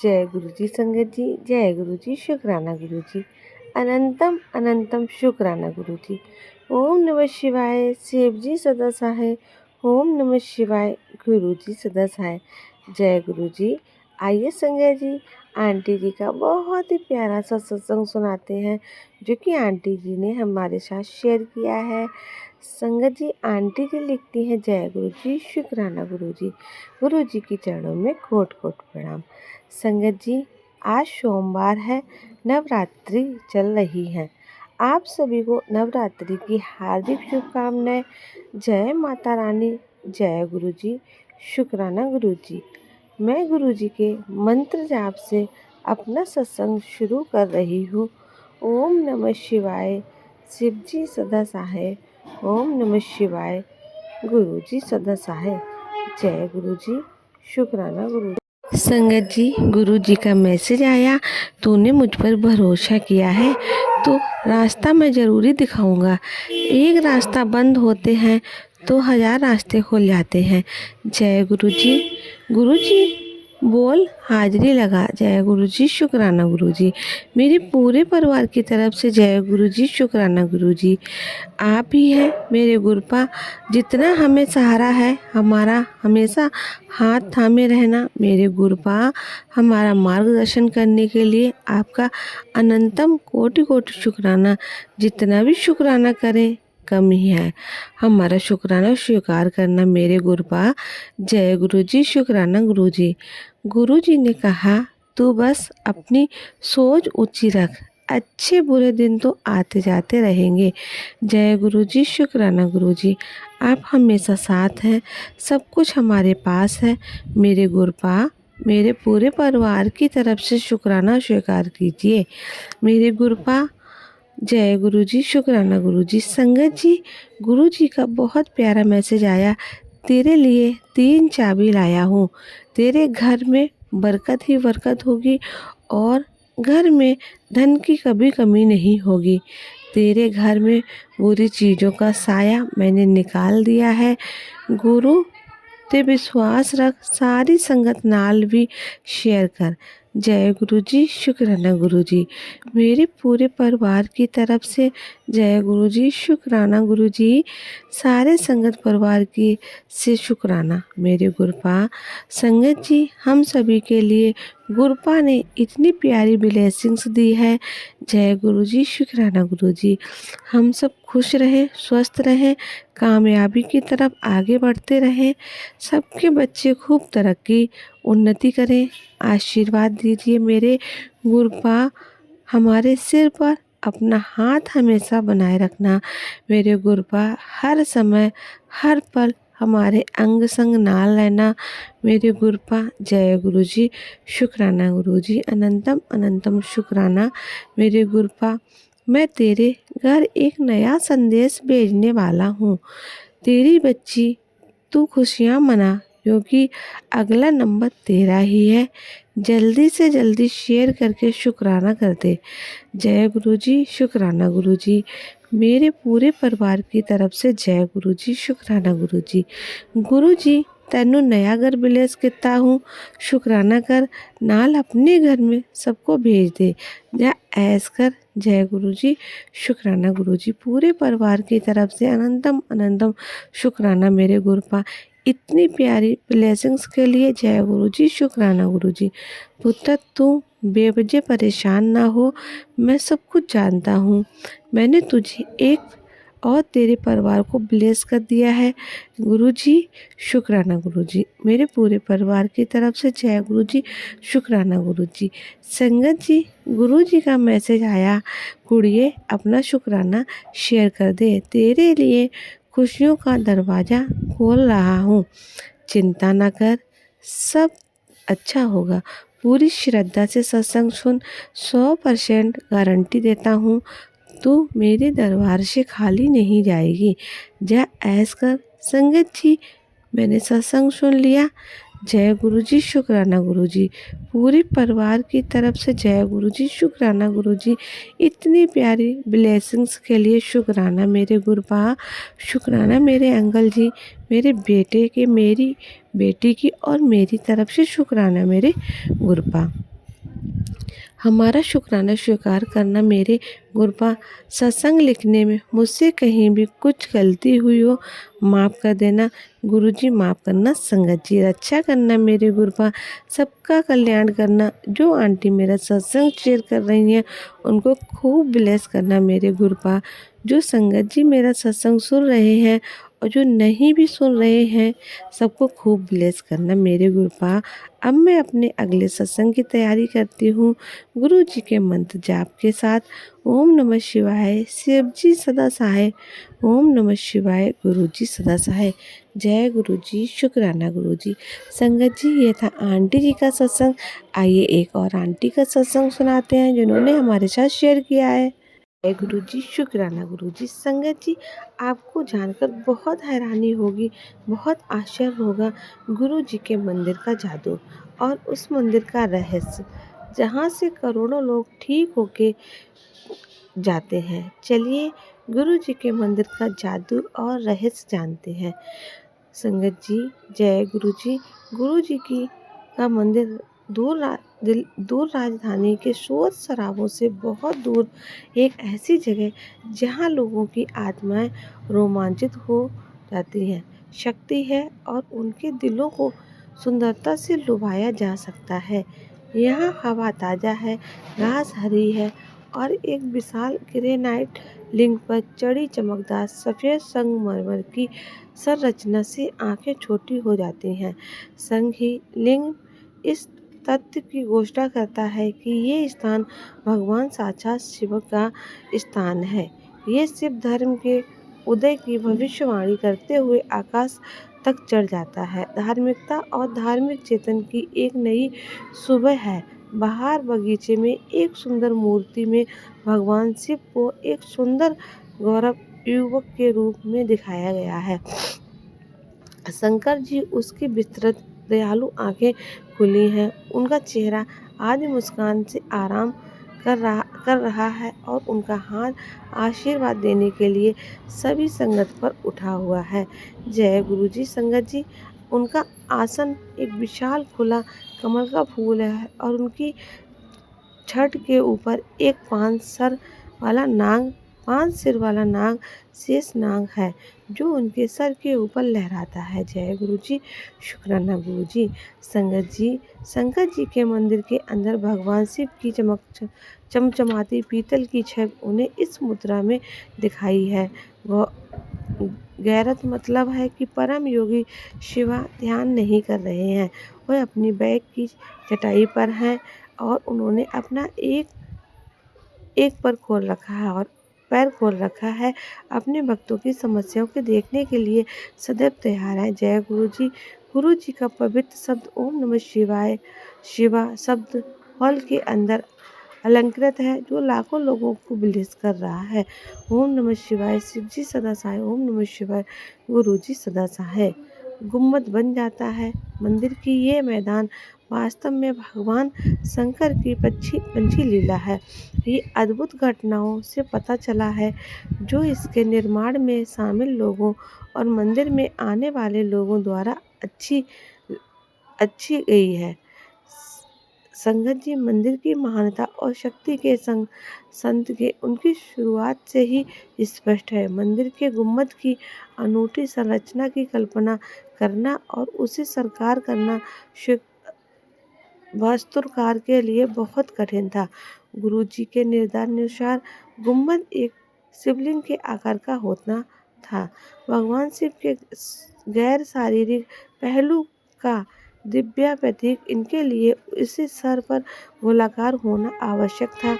जय गुरु जी संगत जी, जय गुरु जी, शुक्राना गुरु जी। अनंतम अनंतम शुक्राना गुरु जी। ओम नमः शिवाय, शिव जी सदा सहाय। ओम नमः शिवाय, गुरु जी सदा सहाय। जय गुरु जी। आइए संगत जी, आंटी जी का बहुत ही प्यारा सा सत्संग सुनाते हैं, जो कि आंटी जी ने हमारे साथ शेयर किया है। संगत जी, आंटी जी लिखती हैं, जय गुरु जी, शुक्राना गुरु जी। गुरु जी के चरणों में कोट कोट प्रणाम। संगत जी, आज सोमवार है, नवरात्रि चल रही है। आप सभी को नवरात्रि की हार्दिक शुभकामनाएं। जय माता रानी, जय गुरु जी, शुक्राना गुरु जी। मैं गुरु जी के मंत्र जाप से अपना सत्संग शुरू कर रही हूँ। ओम नमः शिवाय, शिव जी सदा सहाय। ओम नमः शिवाय, गुरु जी सदा सहाय। जय गुरु जी, शुक्राना गुरु जी। संगत जी, गुरु जी का मैसेज आया, तूने मुझ पर भरोसा किया है तो रास्ता मैं ज़रूरी दिखाऊंगा। एक रास्ता बंद होते हैं तो 1000 रास्ते खुल जाते हैं। जय गुरु जी। गुरु जी बोल हाजिरी लगा। जय गुरु जी, शुक्राना गुरु जी। मेरे पूरे परिवार की तरफ से जय गुरु जी, शुक्राना गुरु जी। आप ही हैं मेरे गुरपा, जितना हमें सहारा है हमारा हमेशा हाथ थामे रहना। मेरे गुरपा, हमारा मार्गदर्शन करने के लिए आपका अनंतम कोटि कोटि शुक्राना। जितना भी शुक्राना करें कम ही है। हमारा शुक्राना स्वीकार करना मेरे गुरपा। जय गुरु जी, शुक्राना गुरु जी। गुरु जी ने कहा, तू बस अपनी सोच ऊंची रख, अच्छे बुरे दिन तो आते जाते रहेंगे। जय गुरु जी, शुक्राना गुरु जी। आप हमेशा साथ हैं, सब कुछ हमारे पास है। मेरे गुरपा, मेरे पूरे परिवार की तरफ से शुक्राना स्वीकार कीजिए। मेरे गुरपा, जय गुरु जी, शुक्राना गुरु जी। संगत जी, गुरु जी का बहुत प्यारा मैसेज आया। तेरे लिए 3 चाबी लाया हूँ। तेरे घर में बरकत ही बरकत होगी और घर में धन की कभी कमी नहीं होगी। तेरे घर में बुरी चीज़ों का साया मैंने निकाल दिया है। गुरु ते विश्वास रख, सारी संगत नाल भी शेयर कर। जय गुरु जी, शुक्राना गुरु जी। मेरे पूरे परिवार की तरफ से जय गुरु जी, शुक्राना गुरु जी। सारे संगत परिवार की से शुक्राना मेरे गुरपा। संगत जी, हम सभी के लिए गुरपा ने इतनी प्यारी ब्लेसिंग्स दी है। जय गुरु जी, शुक्राना गुरु जी। हम सब खुश रहें, स्वस्थ रहें, कामयाबी की तरफ आगे बढ़ते रहें। सबके बच्चे खूब तरक्की उन्नति करें। आशीर्वाद दीजिए मेरे गुरपा। हमारे सिर पर अपना हाथ हमेशा बनाए रखना मेरे गुरपा। हर समय हर पल हमारे अंग संग नाल रहना मेरे गुरपा। जय गुरु जी, शुक्राना गुरु जी। अनंतम अनंतम शुक्राना मेरे गुरपा। मैं तेरे घर एक नया संदेश भेजने वाला हूँ। तेरी बच्ची, तू खुशियाँ मना, क्योंकि अगला नंबर तेरा ही है। जल्दी से जल्दी शेयर करके शुक्राना कर दे। जय गुरु जी, शुक्राना गुरु जी। मेरे पूरे परिवार की तरफ से जय गुरु जी, शुक्राना गुरु जी। गुरु जी, तैनू नया घर बिलेस किता हूँ, शुक्राना कर, नाल अपने घर में सबको भेज दे। जा ऐस कर। जय गुरु जी, शुक्राना गुरु जी। पूरे परिवार की तरफ से अनंतम अनंतम शुक्राना मेरे गुरपा। इतनी प्यारी ब्लेसिंग्स के लिए जय गुरु जी, शुक्राना गुरु जी। पुत्र, तू बेवजह परेशान ना हो, मैं सब कुछ जानता हूँ। मैंने तुझे एक और तेरे परिवार को ब्लेस कर दिया है। गुरु जी, शुक्राना गुरु जी। मेरे पूरे परिवार की तरफ से जय गुरु जी, शुक्राना गुरु जी। संगत जी, गुरु जी का मैसेज आया, कुड़िए अपना शुक्राना शेयर कर दे। तेरे लिए खुशियों का दरवाज़ा खोल रहा हूँ। चिंता ना कर, सब अच्छा होगा। पूरी श्रद्धा से सत्संग सुन, 100% गारंटी देता हूँ तू मेरे दरबार से खाली नहीं जाएगी। जा ऐस कर। संगत जी, मैंने सत्संग सुन लिया। जय गुरु जी, शुक्राना गुरु जी। पूरे परिवार की तरफ से जय गुरु जी, शुक्राना गुरु जी। इतनी प्यारी ब्लेसिंग्स के लिए शुक्राना मेरे गुरपा। शुक्राना मेरे अंकल जी, मेरे बेटे के, मेरी बेटी की और मेरी तरफ से शुक्राना मेरे गुरपा। हमारा शुक्राना स्वीकार करना मेरे गुरुपा। सत्संग लिखने में मुझसे कहीं भी कुछ गलती हुई हो माफ़ कर देना गुरुजी, माफ़ करना संगत जी। रक्षा करना मेरे गुरुपा, सबका कल्याण करना। जो आंटी मेरा सत्संग शेयर कर रही हैं उनको खूब ब्लेस करना मेरे गुरुपा। जो संगत जी मेरा सत्संग सुन रहे हैं और जो नहीं भी सुन रहे हैं सबको खूब ब्लेस करना मेरे गुरुपा। अब मैं अपने अगले सत्संग की तैयारी करती हूँ गुरु जी के मंत्र जाप के साथ। ओम नमः शिवाय, शिव जी सदा सहाय। ओम नमः शिवाय, गुरु जी सदा सहाय। जय गुरु जी, शुक्राना गुरु जी। संगत जी, ये था आंटी जी का सत्संग। आइए एक और आंटी का सत्संग सुनाते हैं जिन्होंने हमारे साथ शेयर किया है। जय गुरु जी, शुक्राना गुरु जी। संगत जी, आपको जानकर बहुत हैरानी होगी, बहुत आश्चर्य होगा गुरु जी के मंदिर का जादू और उस मंदिर का रहस्य, जहाँ से करोड़ों लोग ठीक होके जाते हैं। चलिए गुरु जी के मंदिर का जादू और रहस्य जानते हैं। संगत जी, जय गुरु जी। गुरु जी की का मंदिर दूर राजधानी के शोर शराबों से बहुत दूर एक ऐसी जगह जहाँ लोगों की आत्माएं रोमांचित हो जाती हैं। शक्ति है और उनके दिलों को सुंदरता से लुभाया जा सकता है। यहाँ हवा ताज़ा है, घास हरी है और एक विशाल ग्रेनाइट लिंग पर चढ़ी चमकदार सफ़ेद संगमरमर की संरचना से आंखें छोटी हो जाती हैं। संग ही लिंग इस तथ्य की घोषणा करता है कि ये स्थान भगवान साक्षात शिव का स्थान है। ये शिव धर्म के उदय की भविष्यवाणी करते हुए आकाश तक चढ़ जाता है। धार्मिकता और धार्मिक चेतन की एक नई सुबह है। बाहर बगीचे में एक सुंदर मूर्ति में भगवान शिव को एक सुंदर गौरव युवक के रूप में दिखाया गया है। शंकर जी उसकी विस्तृत दयालु आंखें खुली हैं। उनका चेहरा आदि मुस्कान से आराम कर रहा है और उनका हाथ आशीर्वाद देने के लिए सभी संगत पर उठा हुआ है। जय गुरु जी। संगत जी, उनका आसन एक विशाल खुला कमल का फूल है और उनकी छठ के ऊपर एक पांच सिर वाला नाग शेष नाग है जो उनके सर के ऊपर लहराता है। जय गुरु जी, शुक्राना गुरु जी। संगत जी, शंकर जी के मंदिर के अंदर भगवान शिव की चमचमाती पीतल की छवि उन्हें इस मुद्रा में दिखाई है। गैरत मतलब है कि परम योगी शिवा ध्यान नहीं कर रहे हैं। वह अपनी बैग की चटाई पर हैं और उन्होंने अपना एक पैर खोल रखा है। अपने भक्तों की समस्याओं को देखने के लिए सदैव तैयार है। जय गुरु जी। गुरु जी का पवित्र शब्द ओम नमः शिवाय शिवा शब्द हॉल के अंदर अलंकृत है जो लाखों लोगों को ब्लेस कर रहा है। ओम नमः शिवाय, शिव जी सदा सहाय। ओम नमः शिवाय, गुरु जी सदा सहाय। गुम्बद बन जाता है। मंदिर की ये मैदान वास्तव में भगवान शंकर की पंछी लीला है। ये अद्भुत घटनाओं से पता चला है जो इसके निर्माण में शामिल लोगों और मंदिर में आने वाले लोगों द्वारा अच्छी गई है। संगत जी, मंदिर की महानता और शक्ति के संत के उनकी शुरुआत से ही स्पष्ट है। मंदिर के गुम्बद की अनूठी संरचना की कल्पना करना और उसे साकार करना वास्तुकार के लिए बहुत कठिन था। गुरु जी के निर्देशानुसार गुम्बद एक शिवलिंग के आकार का होना था। भगवान शिव के गैर शारीरिक पहलू का दिव्य प्रतीक इनके लिए इसे सर पर गोलाकार होना आवश्यक था,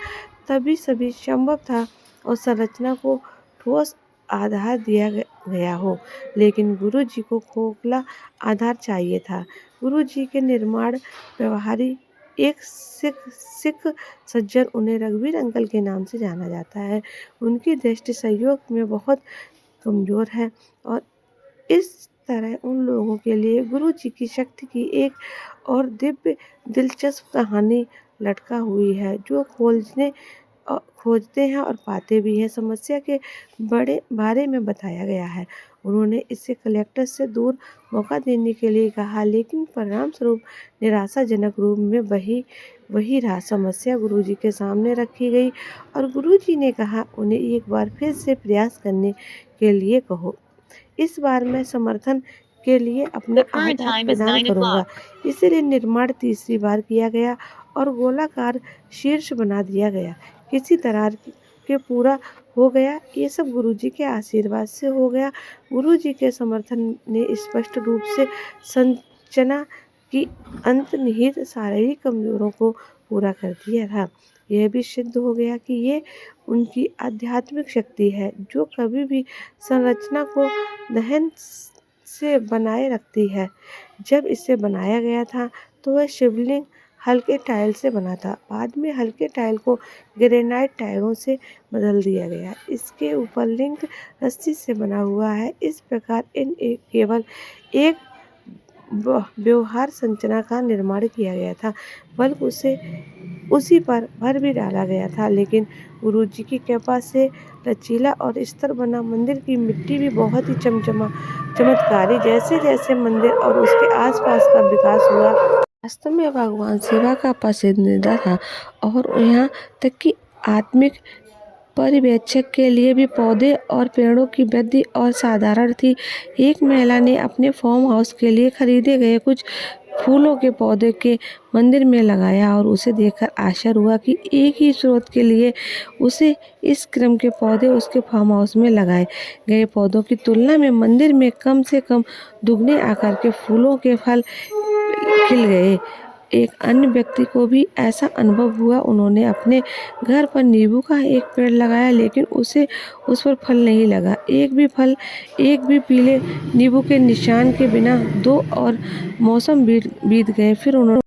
तभी सभी संभव था और संरचना को ठोस आधार दिया गया हो। लेकिन गुरु जी को खोखला आधार चाहिए था। गुरु जी के निर्माण व्यवहारी एक सिख सज्जन, उन्हें रघुवीर अंकल के नाम से जाना जाता है। उनकी दृष्टि सहयोग में बहुत कमजोर है और इस तरह उन लोगों के लिए गुरु जी की शक्ति की एक और दिव्य दिलचस्प कहानी लटका हुई है जो खोजते हैं और पाते भी हैं। समस्या के बारे में बताया गया है। उन्होंने इसे कलेक्टर से दूर मौका देने के लिए कहा, लेकिन परिणाम स्वरूप निराशाजनक रूप में वही रहा समस्या गुरुजी के सामने रखी गई और गुरुजी ने कहा, उन्हें एक बार फिर से प्रयास करने के लिए कहो। इस बार मैं समर्थन के लिए अपना आधार प्रदान करूंगा। इसलिए निर्माण तीसरी बार किया गया और गोलाकार शीर्ष बना दिया गया। किसी तरह के पूरा हो गया। ये सब गुरुजी के आशीर्वाद से हो गया। गुरुजी के समर्थन ने स्पष्ट रूप से संरचना की अंतर्निहित शारीरिक कमजोरों को पूरा कर दिया था। यह भी सिद्ध हो गया कि ये उनकी आध्यात्मिक शक्ति है जो कभी भी संरचना को दहन से बनाए रखती है। जब इसे बनाया गया था तो वह शिवलिंग हल्के टाइल से बना था। बाद में हल्के टाइल को ग्रेनाइट टाइलों से बदल दिया गया। इसके ऊपर लिंग रस्सी से बना हुआ है। इस प्रकार इन केवल एक व्यवहार संरचना का निर्माण किया गया था, बल्कि उसी पर भर भी डाला गया था। लेकिन गुरुजी की कृपा से लचीला और स्थिर बना मंदिर की मिट्टी भी बहुत ही चमत्कारी। जैसे जैसे मंदिर और उसके आसपास का विकास हुआ, वास्तव में भगवान शिवा का पसंदीदा था। और यहाँ तक कि आत्मिक पर्यवेक्षक के लिए भी पौधे और पेड़ों की वृद्धि और साधारण थी। एक महिला ने अपने फार्म हाउस के लिए खरीदे गए कुछ फूलों के पौधे के मंदिर में लगाया और उसे देखकर आश्चर्य हुआ कि एक ही स्रोत के लिए उसे इस क्रम के पौधे उसके फार्म हाउस में लगाए गए पौधों की तुलना में मंदिर में कम से कम दुगने आकार के फूलों के फल खिल गए। एक अन्य व्यक्ति को भी ऐसा अनुभव हुआ। उन्होंने अपने घर पर नींबू का एक पेड़ लगाया, लेकिन उसे उस पर फल नहीं लगा। एक भी पीले नींबू के निशान के बिना 2 और मौसम बीत गए। फिर उन्होंने